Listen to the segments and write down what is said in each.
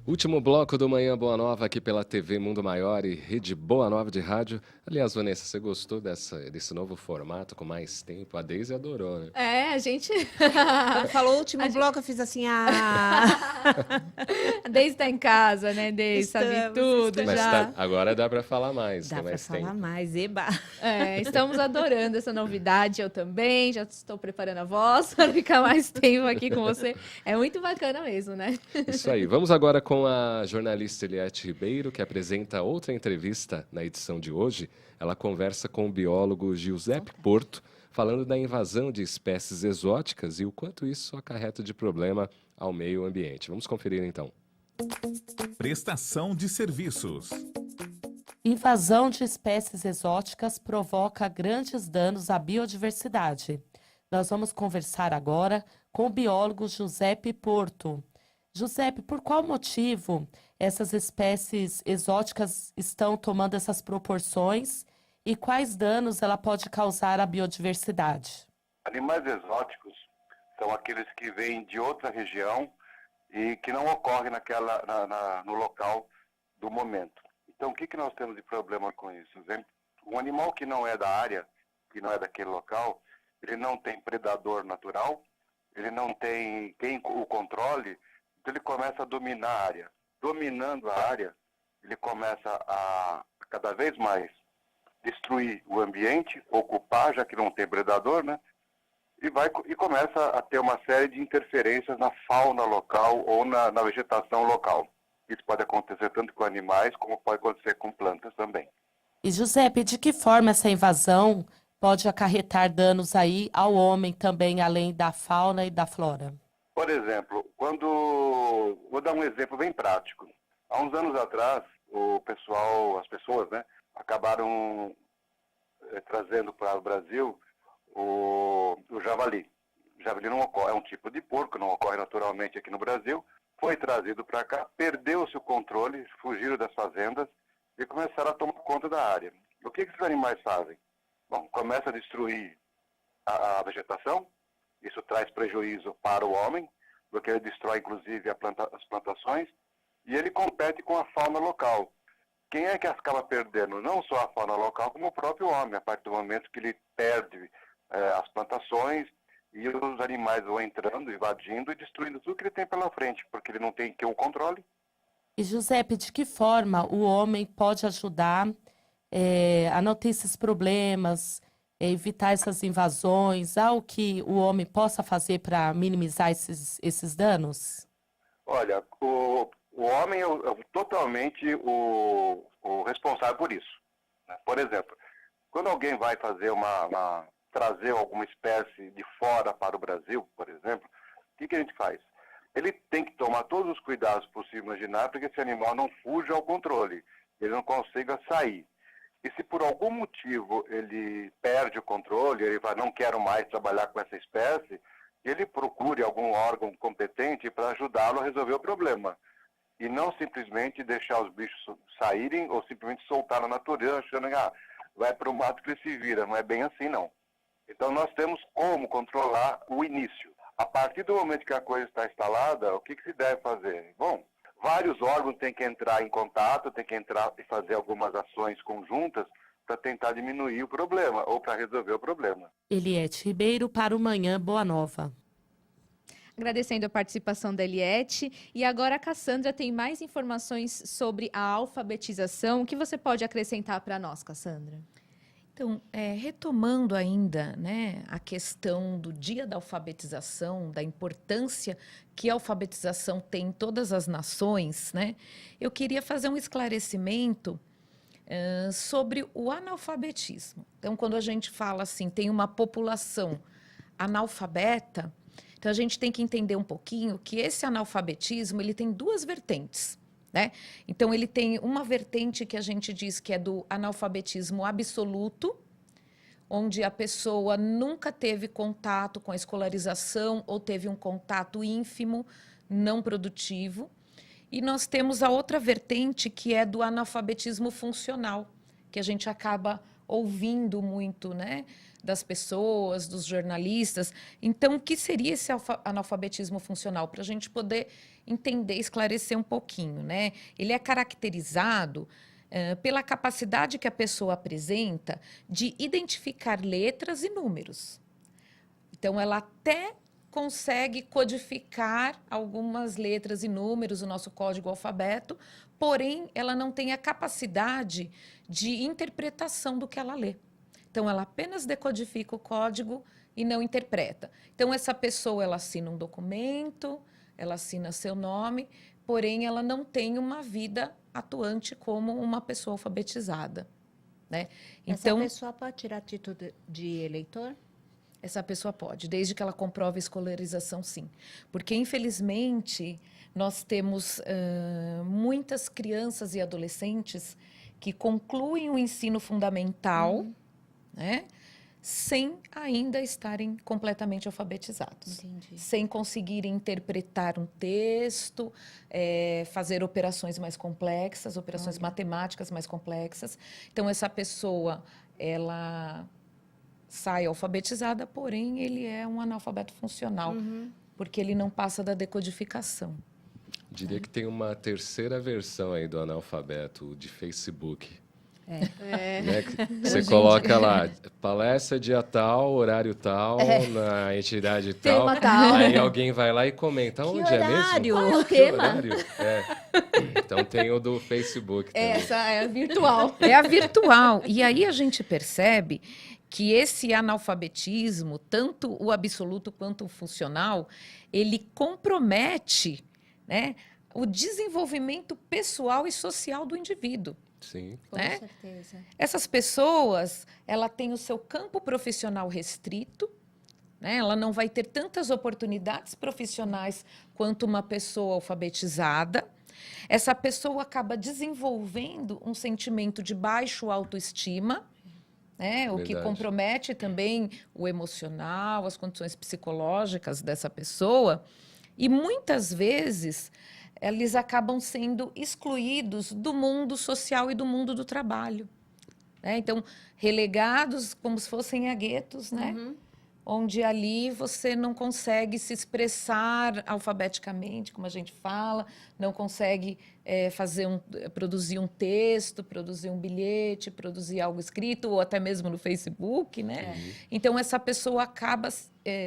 Último bloco do Manhã Boa Nova aqui pela TV Mundo Maior e Rede Boa Nova de Rádio. Aliás, Vanessa, você gostou desse novo formato com mais tempo? A Deise adorou, né? É, a gente. Quando falou o último A gente- bloco, eu fiz assim, ah, A Deise tá em casa, né, Deise? Sabe estamos, tudo Mas já. agora dá para falar mais, dá tem pra mais falar tempo. mais, eba. É, estamos adorando essa novidade, eu também. Já estou preparando a voz para ficar mais tempo aqui com você. É muito bacana mesmo, né? Isso aí. Vamos agora com a jornalista Eliette Ribeiro, que apresenta outra entrevista na edição de hoje. Ela conversa com o biólogo Giuseppe Porto, falando da invasão de espécies exóticas e o quanto isso acarreta de problema ao meio ambiente. Vamos conferir então. Prestação de serviços. Invasão de espécies exóticas provoca grandes danos à biodiversidade. Nós vamos conversar agora com o biólogo Giuseppe Porto. Giuseppe, por qual motivo essas espécies exóticas estão tomando essas proporções e quais danos ela pode causar à biodiversidade? Animais exóticos são aqueles que vêm de outra região e que não ocorrem no local do momento. Então, o que nós temos de problema com isso? Um animal que não é da área, que não é daquele local, ele não tem predador natural, ele não tem quem o controle, então ele começa a dominar a área. Dominando a área, ele começa a cada vez mais destruir o ambiente, ocupar, já que não tem predador, né? E começa a ter uma série de interferências na fauna local ou na vegetação local. Isso pode acontecer tanto com animais, como pode acontecer com plantas também. E, Giuseppe, de que forma essa invasão pode acarretar danos aí ao homem também, além da fauna e da flora? Por exemplo, vou dar um exemplo bem prático. Há uns anos atrás, as pessoas, né, acabaram trazendo para o Brasil o javali. O javali não ocorre, é um tipo de porco, não ocorre naturalmente aqui no Brasil. Foi trazido para cá, perdeu-se o controle, fugiram das fazendas e começaram a tomar conta da área. O que esses animais fazem? Bom, começa a destruir a vegetação, isso traz prejuízo para o homem, porque ele destrói inclusive as plantações, e ele compete com a fauna local. Quem é que acaba perdendo? Não só a fauna local, como o próprio homem, a partir do momento que ele perde as plantações, e os animais vão entrando, invadindo e destruindo tudo que ele tem pela frente, porque ele não tem que o controle. E, Giuseppe, de que forma o homem pode ajudar a não ter esses problemas, evitar essas invasões, algo que o homem possa fazer para minimizar esses danos? Olha, o homem é totalmente o responsável por isso, né? Por exemplo, quando alguém vai fazer trazer alguma espécie de fora para o Brasil, por exemplo, o que a gente faz? Ele tem que tomar todos os cuidados possíveis imaginar para que esse animal não fuja ao controle, ele não consiga sair. E se por algum motivo ele perde o controle, ele vai, não quero mais trabalhar com essa espécie, ele procure algum órgão competente para ajudá-lo a resolver o problema. E não simplesmente deixar os bichos saírem ou simplesmente soltar na natureza, achando que vai para o mato que ele se vira. Não é bem assim, não. Então nós temos como controlar o início. A partir do momento que a coisa está instalada, o que se deve fazer? Bom, vários órgãos têm que entrar em contato, têm que entrar e fazer algumas ações conjuntas para tentar diminuir o problema ou para resolver o problema. Eliette Ribeiro para o Manhã Boa Nova. Agradecendo a participação da Eliette. E agora a Cassandra tem mais informações sobre a alfabetização. O que você pode acrescentar para nós, Cassandra? Então, retomando ainda, né, a questão do dia da alfabetização, da importância que a alfabetização tem em todas as nações, né, eu queria fazer um esclarecimento sobre o analfabetismo. Então, quando a gente fala assim, tem uma população analfabeta, então a gente tem que entender um pouquinho que esse analfabetismo ele tem duas vertentes. Né? Então, ele tem uma vertente que a gente diz que é do analfabetismo absoluto, onde a pessoa nunca teve contato com a escolarização ou teve um contato ínfimo, não produtivo. E nós temos a outra vertente que é do analfabetismo funcional, que a gente acaba ouvindo muito, né? das pessoas, dos jornalistas. Então, o que seria esse analfabetismo funcional? Para a gente poder entender, esclarecer um pouquinho, né? Ele é caracterizado pela capacidade que a pessoa apresenta de identificar letras e números. Então, ela até consegue codificar algumas letras e números, o nosso código alfabeto, porém, ela não tem a capacidade de interpretação do que ela lê. Então, ela apenas decodifica o código e não interpreta. Então, essa pessoa, ela assina um documento, ela assina seu nome, porém, ela não tem uma vida atuante como uma pessoa alfabetizada, né? Então, essa pessoa pode tirar título de eleitor? Essa pessoa pode, desde que ela comprove a escolarização, sim. Porque, infelizmente, nós temos muitas crianças e adolescentes que concluem o ensino fundamental, né, sem ainda estarem completamente alfabetizados. Entendi. Sem conseguirem interpretar um texto, fazer operações mais complexas, operações matemáticas mais complexas. Então, essa pessoa, ela sai alfabetizada, porém ele é um analfabeto funcional, porque ele não passa da decodificação. Diria que tem uma terceira versão aí do analfabeto, o de Facebook. Né? Você coloca lá, palestra dia tal, horário tal, na entidade tal. Tema tal. Aí alguém vai lá e comenta, onde é horário? mesmo? Qual é o Que tema? horário? Então tem o do Facebook também. Essa é a virtual. É a virtual. E aí a gente percebe que esse analfabetismo, tanto o absoluto quanto o funcional, ele compromete, né, o desenvolvimento pessoal e social do indivíduo. Sim. Com Né? certeza. Essas pessoas, ela tem o seu campo profissional restrito, né? Ela não vai ter tantas oportunidades profissionais quanto uma pessoa alfabetizada. Essa pessoa acaba desenvolvendo um sentimento de baixo autoestima, né? O que Verdade. compromete também o emocional, as condições psicológicas dessa pessoa. E muitas vezes eles acabam sendo excluídos do mundo social e do mundo do trabalho, né? Então, relegados como se fossem a guetos, né? Onde ali você não consegue se expressar alfabeticamente, como a gente fala, não consegue produzir um texto, produzir um bilhete, produzir algo escrito, ou até mesmo no Facebook, né? Então, essa pessoa acaba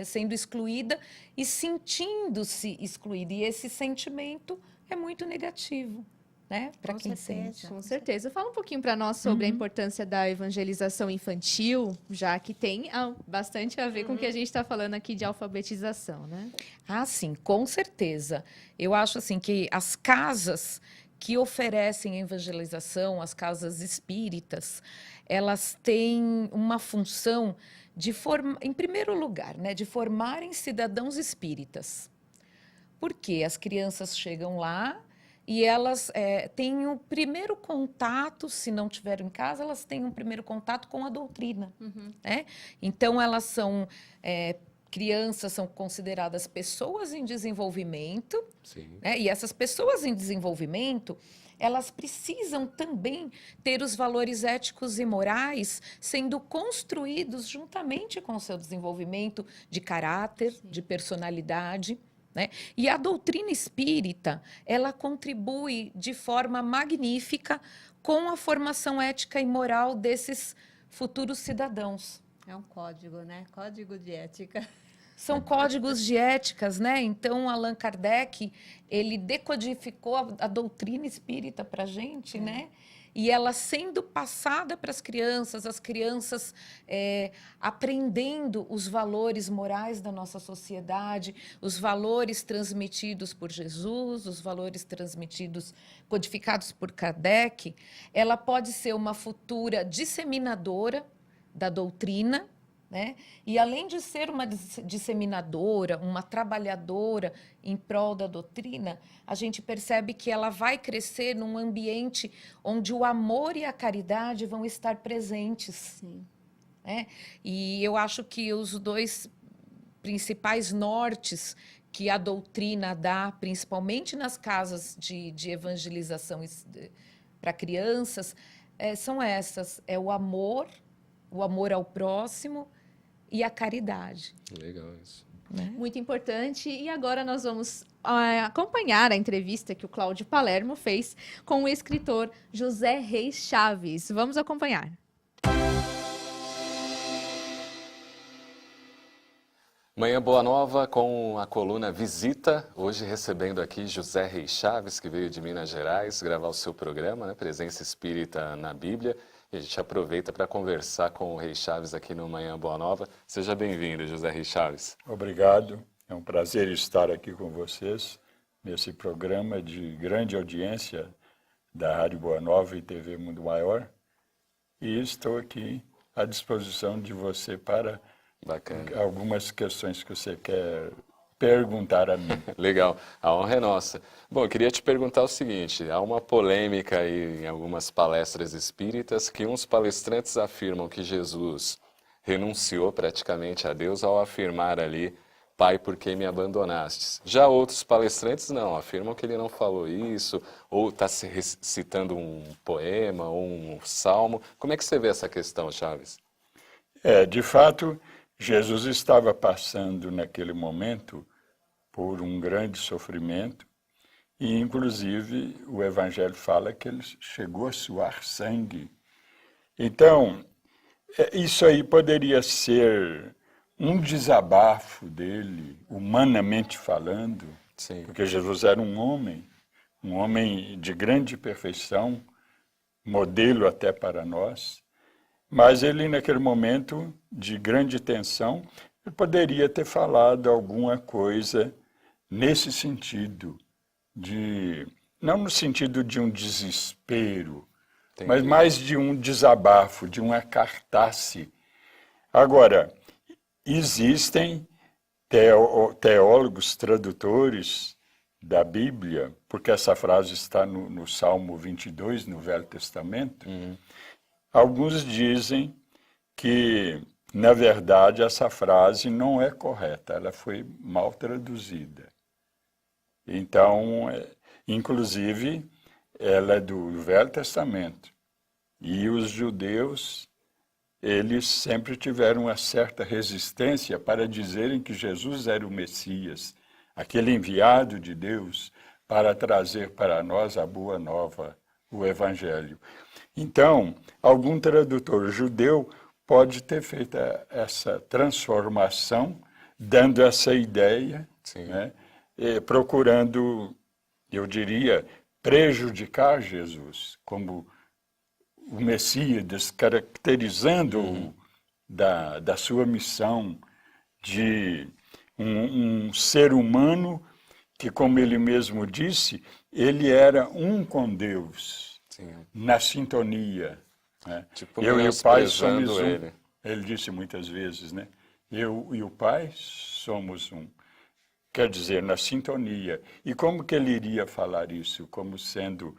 sendo excluída e sentindo-se excluída. E esse sentimento é muito negativo, né? Para Com quem certeza. sente. Com certeza. Fala um pouquinho para nós sobre a importância da evangelização infantil, já que tem bastante a ver com o que a gente está falando aqui de alfabetização, né? Ah, sim, com certeza. Eu acho assim que as casas que oferecem evangelização, as casas espíritas, elas têm uma função de em primeiro lugar, né, de formarem cidadãos espíritas. Porque as crianças chegam lá e elas têm o primeiro contato, se não tiveram em casa, elas têm um primeiro contato com a doutrina, né? Então, elas são crianças, são consideradas pessoas em desenvolvimento, Sim. né? E essas pessoas em desenvolvimento, elas precisam também ter os valores éticos e morais sendo construídos juntamente com o seu desenvolvimento de caráter, de personalidade, né? E a doutrina espírita, ela contribui de forma magnífica com a formação ética e moral desses futuros cidadãos. É um código, né? Código de ética. São códigos de éticas, né? Então, Allan Kardec, ele decodificou a doutrina espírita para a gente, né? E ela sendo passada para as crianças aprendendo os valores morais da nossa sociedade, os valores transmitidos por Jesus, os valores codificados por Kardec, ela pode ser uma futura disseminadora da doutrina, né? E além de ser uma disseminadora, uma trabalhadora em prol da doutrina, a gente percebe que ela vai crescer num ambiente onde o amor e a caridade vão estar presentes. Sim. Né? E eu acho que os dois principais nortes que a doutrina dá, principalmente nas casas de evangelização para crianças, são essas: é o amor ao próximo e a caridade. Legal isso. Né? Muito importante. E agora nós vamos acompanhar a entrevista que o Cláudio Palermo fez com o escritor José Reis Chaves. Vamos acompanhar. Manhã Boa Nova com a coluna Visita, hoje recebendo aqui José Reis Chaves, que veio de Minas Gerais gravar o seu programa, né, Presença Espírita na Bíblia. E a gente aproveita para conversar com o Reis Chaves aqui no Manhã Boa Nova. Seja bem-vindo, José Reis Chaves. Obrigado, é um prazer estar aqui com vocês nesse programa de grande audiência da Rádio Boa Nova e TV Mundo Maior. E estou aqui à disposição de você para Bacana. algumas questões que você quer perguntar a mim. Legal, a honra é nossa. Bom, eu queria te perguntar o seguinte, há uma polêmica aí em algumas palestras espíritas que uns palestrantes afirmam que Jesus renunciou praticamente a Deus ao afirmar ali, Pai, por que me abandonastes? Já outros palestrantes não, afirmam que ele não falou isso, ou está citando um poema ou um salmo. Como é que você vê essa questão, Chaves? De fato, Jesus estava passando naquele momento por um grande sofrimento e, inclusive, o Evangelho fala que ele chegou a suar sangue. Então, isso aí poderia ser um desabafo dele, humanamente falando, Sim. porque Jesus era um homem de grande perfeição, modelo até para nós, mas ele, naquele momento de grande tensão, ele poderia ter falado alguma coisa nesse sentido, não no sentido de um desespero, Entendi. mas mais de um desabafo, de uma cartace. Agora, existem teólogos, tradutores da Bíblia, porque essa frase está no Salmo 22, no Velho Testamento. Alguns dizem que, na verdade, essa frase não é correta, ela foi mal traduzida. Então, inclusive, ela é do Velho Testamento. E os judeus, eles sempre tiveram uma certa resistência para dizerem que Jesus era o Messias, aquele enviado de Deus para trazer para nós a boa nova, o Evangelho. Então, algum tradutor judeu pode ter feito essa transformação, dando essa ideia, né, procurando, eu diria, prejudicar Jesus como o Messias, descaracterizando-o da sua missão de um ser humano que, como ele mesmo disse, ele era um com Deus. Sim. Na sintonia. Né? Tipo, Eu e o Pai menosprezando somos um. ele. Ele disse muitas vezes, né? Eu e o Pai somos um. Quer dizer, na sintonia. E como que ele iria falar isso? Como sendo,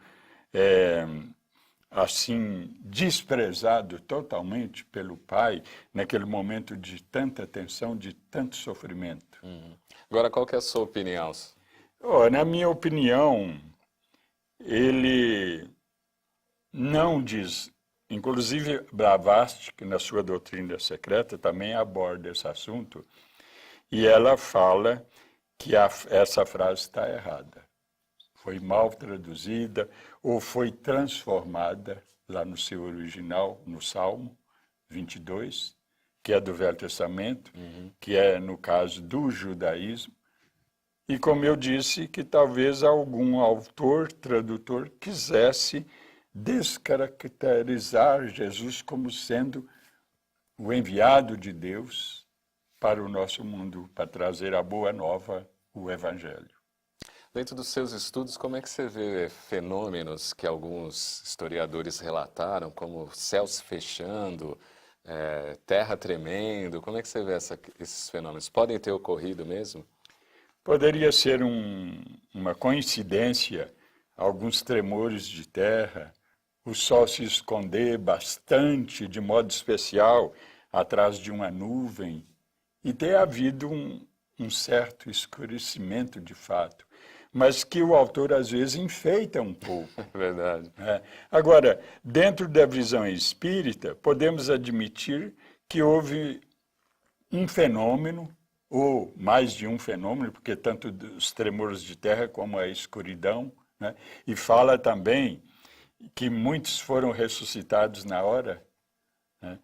assim, desprezado totalmente pelo Pai, naquele momento de tanta tensão, de tanto sofrimento. Agora, qual que é a sua opinião? Na minha opinião, ele não diz, inclusive Blavatsky, que na sua doutrina secreta também aborda esse assunto, e ela fala que essa frase está errada. Foi mal traduzida ou foi transformada lá no seu original, no Salmo 22, que é do Velho Testamento, que é no caso do judaísmo. E como eu disse, que talvez algum autor, tradutor, quisesse descaracterizar Jesus como sendo o enviado de Deus para o nosso mundo, para trazer a boa nova, o Evangelho. Dentro dos seus estudos, como é que você vê fenômenos que alguns historiadores relataram, como céu se fechando, terra tremendo? Como é que você vê esses fenômenos? Podem ter ocorrido mesmo? Poderia ser uma coincidência, alguns tremores de terra, o sol se esconder bastante, de modo especial, atrás de uma nuvem, e ter havido um certo escurecimento de fato, mas que o autor às vezes enfeita um pouco. Verdade. Agora, dentro da visão espírita, podemos admitir que houve um fenômeno, ou mais de um fenômeno, porque tanto os tremores de terra como a escuridão, né? E fala também que muitos foram ressuscitados na hora, né?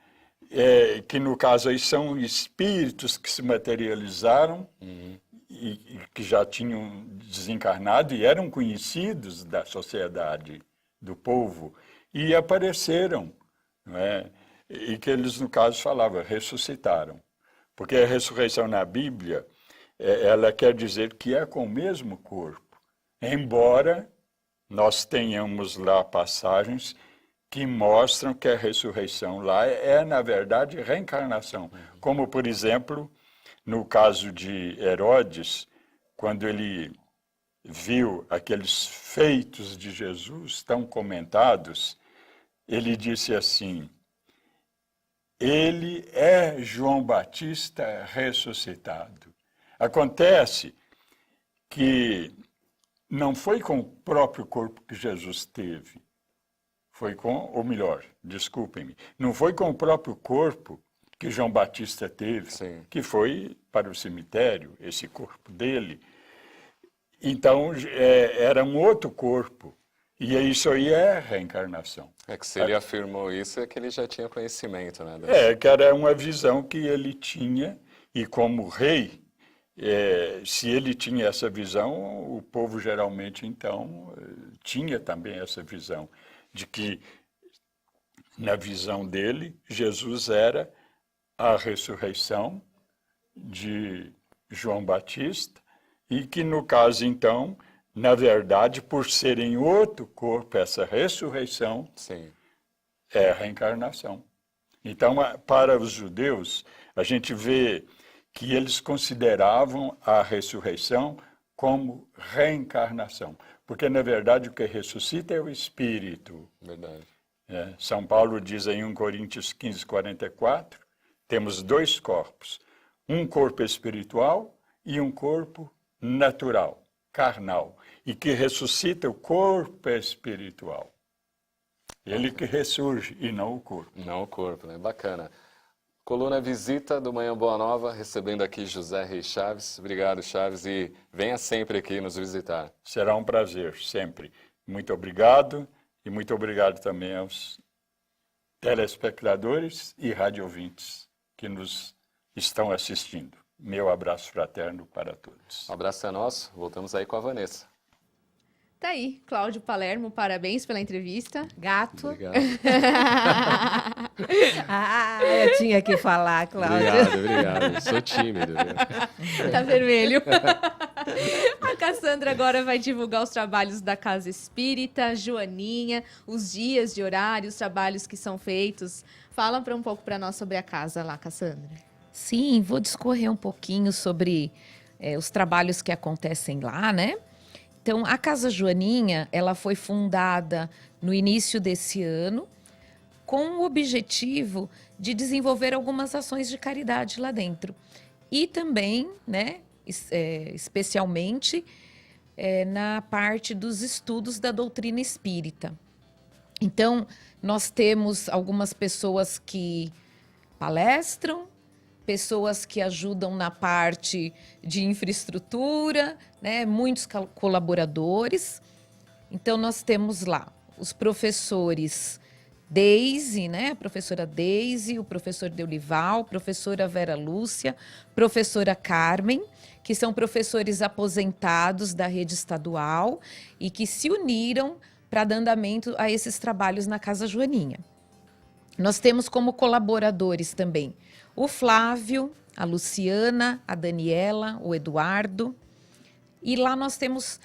Que no caso aí são espíritos que se materializaram e que já tinham desencarnado e eram conhecidos da sociedade, do povo, e apareceram, não é? E que eles, no caso, falavam, ressuscitaram. Porque a ressurreição na Bíblia, ela quer dizer que é com o mesmo corpo, embora nós tenhamos lá passagens que mostram que a ressurreição lá na verdade, reencarnação. Como, por exemplo, no caso de Herodes, quando ele viu aqueles feitos de Jesus tão comentados, ele disse assim, ele é João Batista ressuscitado. Acontece que não foi com o próprio corpo que Jesus teve, foi com, ou melhor, desculpem-me, não foi com o próprio corpo que João Batista teve, Sim. que foi para o cemitério, esse corpo dele. Então, era um outro corpo. E isso aí é reencarnação. É que se ele afirmou isso, é que ele já tinha conhecimento, né? Que era uma visão que ele tinha, e como rei, se ele tinha essa visão, o povo geralmente, então, tinha também essa visão, de que, na visão dele, Jesus era a ressurreição de João Batista, e que, no caso, então, na verdade, por ser em outro corpo, essa ressurreição Sim. é a reencarnação. Então, para os judeus, a gente vê que eles consideravam a ressurreição como reencarnação. Porque, na verdade, o que ressuscita é o espírito. Verdade. São Paulo diz em 1 Coríntios 15, 44, temos dois corpos. Um corpo espiritual e um corpo natural, carnal. E que ressuscita o corpo espiritual. Ele que ressurge e não o corpo. Não o corpo, né? Bacana. Coluna Visita do Manhã Boa Nova, recebendo aqui José Reis Chaves. Obrigado, Chaves, e venha sempre aqui nos visitar. Será um prazer, sempre. Muito obrigado, e muito obrigado também aos telespectadores e radiovintes que nos estão assistindo. Meu abraço fraterno para todos. O abraço é nosso, voltamos aí com a Vanessa. Tá aí, Cláudio Palermo, parabéns pela entrevista. Gato. Obrigado. Eu tinha que falar, Cláudia. Obrigado. Sou tímido, viu? Tá vermelho. A Cassandra agora vai divulgar os trabalhos da Casa Espírita, Joaninha, os dias de horário, os trabalhos que são feitos. Fala um pouco para nós sobre a casa lá, Cassandra. Sim, vou discorrer um pouquinho sobre os trabalhos que acontecem lá, né? Então, a Casa Joaninha, ela foi fundada no início desse ano com o objetivo de desenvolver algumas ações de caridade lá dentro. E também, né, especialmente, na parte dos estudos da doutrina espírita. Então, nós temos algumas pessoas que palestram, pessoas que ajudam na parte de infraestrutura, né? Muitos colaboradores. Então, nós temos lá os professores Deise, né? A professora Deise, o professor Deolival, professora Vera Lúcia, professora Carmen, que são professores aposentados da rede estadual e que se uniram para dar andamento a esses trabalhos na Casa Joaninha. Nós temos como colaboradores também o Flávio, a Luciana, a Daniela, o Eduardo. E lá nós temos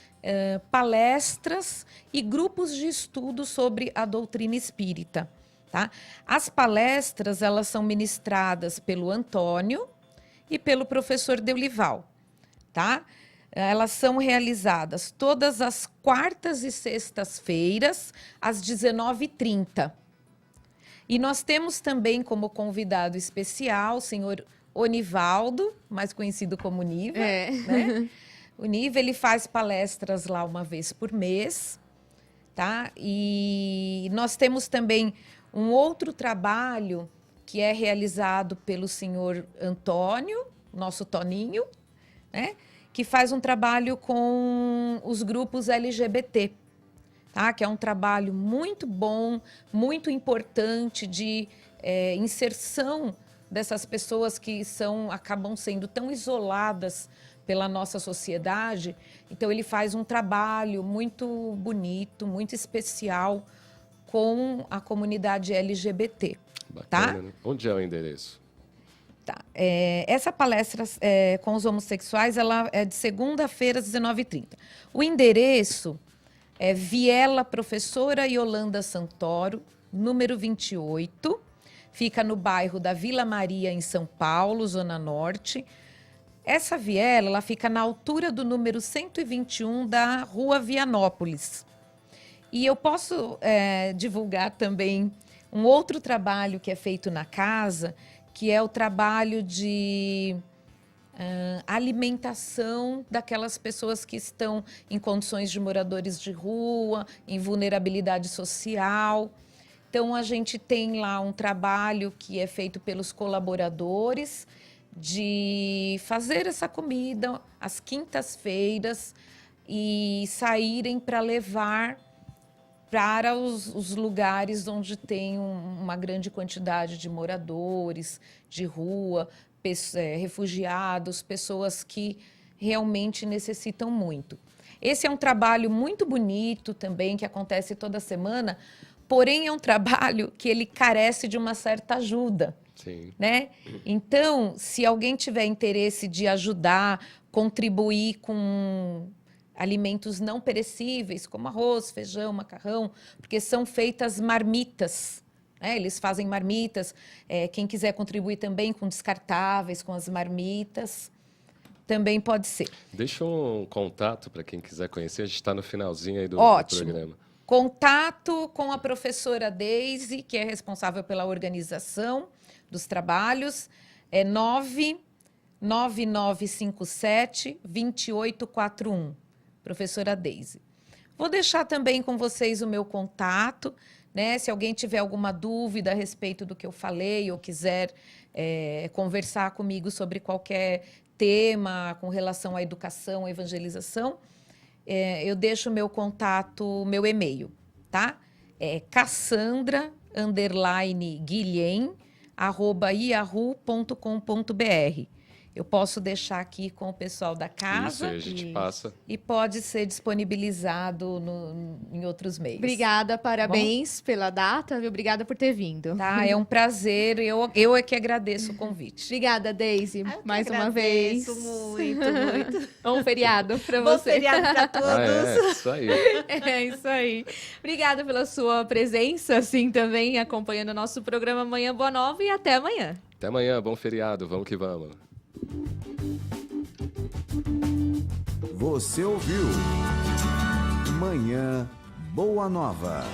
palestras e grupos de estudo sobre a doutrina espírita. Tá? As palestras, elas são ministradas pelo Antônio e pelo professor Deolival. Tá? Elas são realizadas todas as quartas e sextas-feiras, às 19h30. E nós temos também como convidado especial o senhor Onivaldo, mais conhecido como Niva. Né? O Niva, ele faz palestras lá uma vez por mês. Tá? E nós temos também um outro trabalho que é realizado pelo senhor Antônio, nosso Toninho, né? Que faz um trabalho com os grupos LGBT, tá? Que é um trabalho muito bom, muito importante de inserção dessas pessoas que acabam sendo tão isoladas pela nossa sociedade. Então, ele faz um trabalho muito bonito, muito especial com a comunidade LGBT. Bacana, tá? Né? Onde é o endereço? Tá. Essa palestra com os homossexuais, ela é de segunda-feira, às 19h30. O endereço é Viela Professora Yolanda Santoro, número 28. Fica no bairro da Vila Maria, em São Paulo, Zona Norte. Essa viela, ela fica na altura do número 121 da Rua Vianópolis. E eu posso divulgar também um outro trabalho que é feito na casa, que é o trabalho de alimentação daquelas pessoas que estão em condições de moradores de rua, em vulnerabilidade social. Então, a gente tem lá um trabalho que é feito pelos colaboradores de fazer essa comida às quintas-feiras e saírem para levar para os lugares onde tem uma grande quantidade de moradores de rua, refugiados, pessoas que realmente necessitam muito. Esse é um trabalho muito bonito também, que acontece toda semana, porém é um trabalho que ele carece de uma certa ajuda. Sim. Né? Então, se alguém tiver interesse de ajudar, contribuir com alimentos não perecíveis, como arroz, feijão, macarrão, porque são feitas marmitas, né? Eles fazem marmitas. Quem quiser contribuir também com descartáveis, com as marmitas, também pode ser. Deixa um contato para quem quiser conhecer. A gente está no finalzinho aí do programa. Contato com a professora Deise, que é responsável pela organização dos trabalhos, é 99957-2841. Professora Deise. Vou deixar também com vocês o meu contato, né? Se alguém tiver alguma dúvida a respeito do que eu falei ou quiser conversar comigo sobre qualquer tema com relação à educação, à evangelização, eu deixo o meu contato, meu e-mail, tá? É cassandra_guilhem@yahoo.com.br. Eu posso deixar aqui com o pessoal da casa. Isso, aí a gente passa. E pode ser disponibilizado em outros meios. Obrigada, parabéns pela data, viu? Obrigada por ter vindo. Tá, é um prazer. Eu é que agradeço o convite. Obrigada, Deise, mais uma vez. Muito, muito. Bom feriado para Bom você. feriado para todos. Isso aí. É isso aí. Obrigada pela sua presença, assim, também, acompanhando o nosso programa Amanhã Boa Nova, e até amanhã. Até amanhã, bom feriado. Vamos que vamos. Você ouviu Manhã Boa Nova.